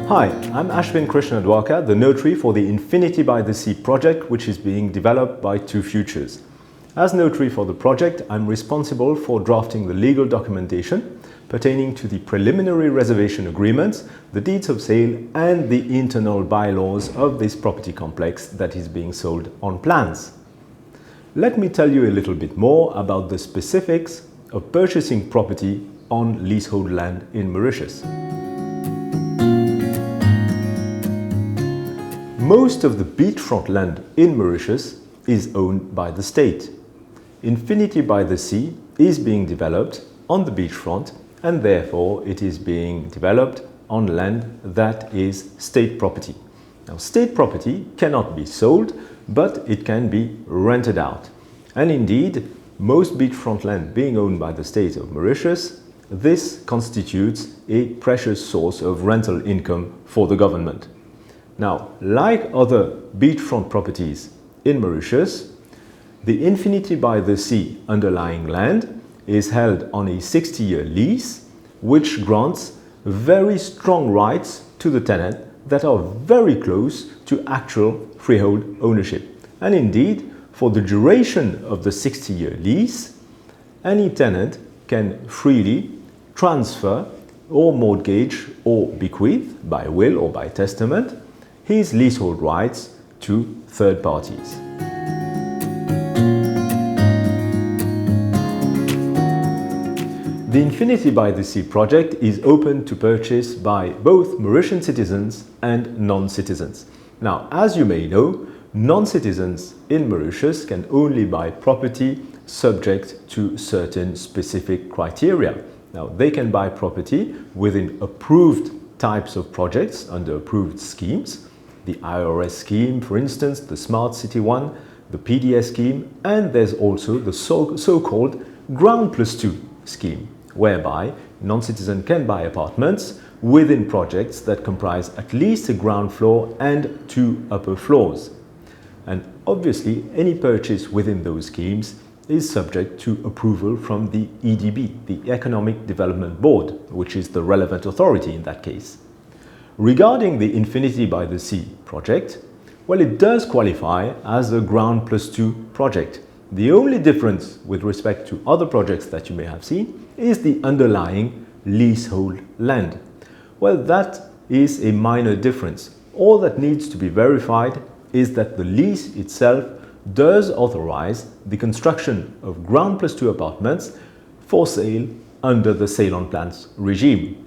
Hi, I'm Ashvin Dwarka, the Notary for the Infinity by the Sea project, which is being developed by Two Futures. As Notary for the project, I'm responsible for drafting the legal documentation pertaining to the preliminary reservation agreements, the deeds of sale, and the internal bylaws of this property complex that is being sold on plans. Let me tell you a little bit more about the specifics of purchasing property on leasehold land in Mauritius. Most of the beachfront land in Mauritius is owned by the state. Infinity by the Sea is being developed on the beachfront, and therefore it is being developed on land that is state property. Now, state property cannot be sold, but it can be rented out. And indeed, most beachfront land being owned by the state of Mauritius, this constitutes a precious source of rental income for the government. Now, like other beachfront properties in Mauritius, the Infinity by the Sea underlying land is held on a 60-year lease, which grants very strong rights to the tenant that are very close to actual freehold ownership. And indeed, for the duration of the 60-year lease, any tenant can freely transfer or mortgage or bequeath by will or by testament his leasehold rights to third parties. The Infinity by the Sea project is open to purchase by both Mauritian citizens and non-citizens. Now, as you may know, non-citizens in Mauritius can only buy property subject to certain specific criteria. Now, they can buy property within approved types of projects under approved schemes. The IRS scheme, for instance, the Smart City one, the PDS scheme, and there's also the so-called Ground Plus 2 scheme, whereby non-citizen can buy apartments within projects that comprise at least a ground floor and 2 upper floors. And obviously, any purchase within those schemes is subject to approval from the EDB, the Economic Development Board, which is the relevant authority in that case. Regarding the Infinity by the Sea project, well, it does qualify as a Ground Plus 2 project. The only difference with respect to other projects that you may have seen is the underlying leasehold land. Well, that is a minor difference. All that needs to be verified is that the lease itself does authorize the construction of Ground Plus 2 apartments for sale under the sale on plans regime.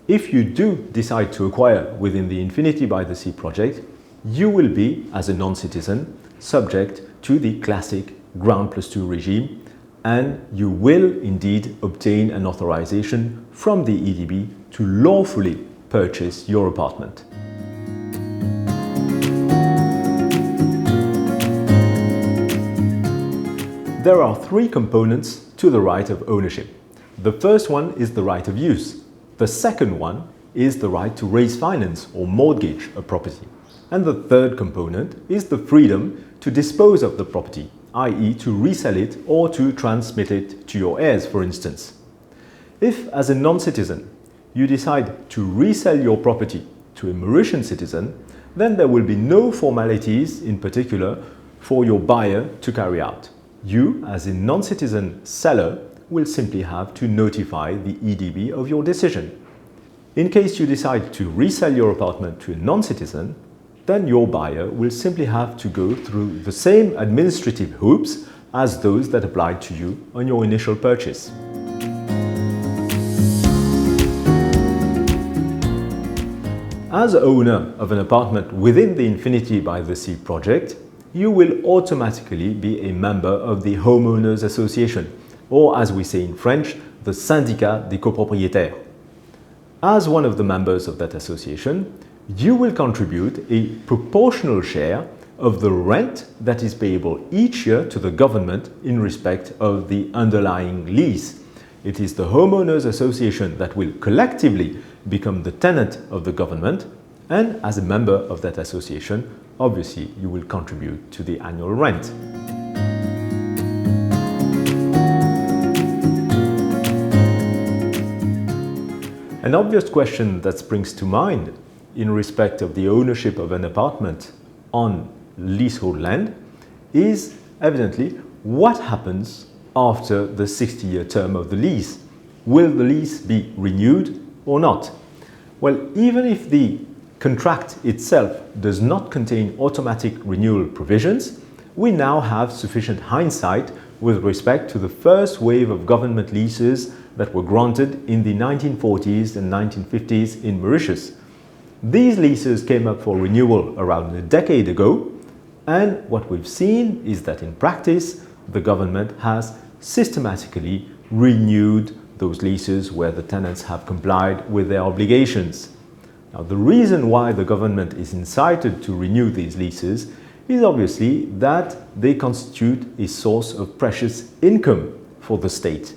If you do decide to acquire within the Infinity by the Sea project, you will be, as a non-citizen, subject to the classic Ground Plus 2 regime, and you will indeed obtain an authorization from the EDB to lawfully purchase your apartment. There are 3 components to the right of ownership. The first one is the right of use. The second one is the right to raise finance or mortgage a property. And the third component is the freedom to dispose of the property, i.e. to resell it or to transmit it to your heirs, for instance. If, as a non-citizen, you decide to resell your property to a Mauritian citizen, then there will be no formalities in particular for your buyer to carry out. You, as a non-citizen seller, will simply have to notify the EDB of your decision. In case you decide to resell your apartment to a non-citizen, then your buyer will simply have to go through the same administrative hoops as those that applied to you on your initial purchase. As owner of an apartment within the Infinity by the Sea project, you will automatically be a member of the Homeowners Association, or as we say in French, the Syndicat des copropriétaires. As one of the members of that association, you will contribute a proportional share of the rent that is payable each year to the government in respect of the underlying lease. It is the Homeowners Association that will collectively become the tenant of the government, and as a member of that association, obviously you will contribute to the annual rent. An obvious question that springs to mind in respect of the ownership of an apartment on leasehold land is evidently what happens after the 60-year term of the lease. Will the lease be renewed or not? Well, even if the contract itself does not contain automatic renewal provisions, we now have sufficient hindsight with respect to the first wave of government leases that were granted in the 1940s and 1950s in Mauritius. These leases came up for renewal around a decade ago, and what we've seen is that in practice, the government has systematically renewed those leases where the tenants have complied with their obligations. Now, the reason why the government is incited to renew these leases is obviously that they constitute a source of precious income for the state.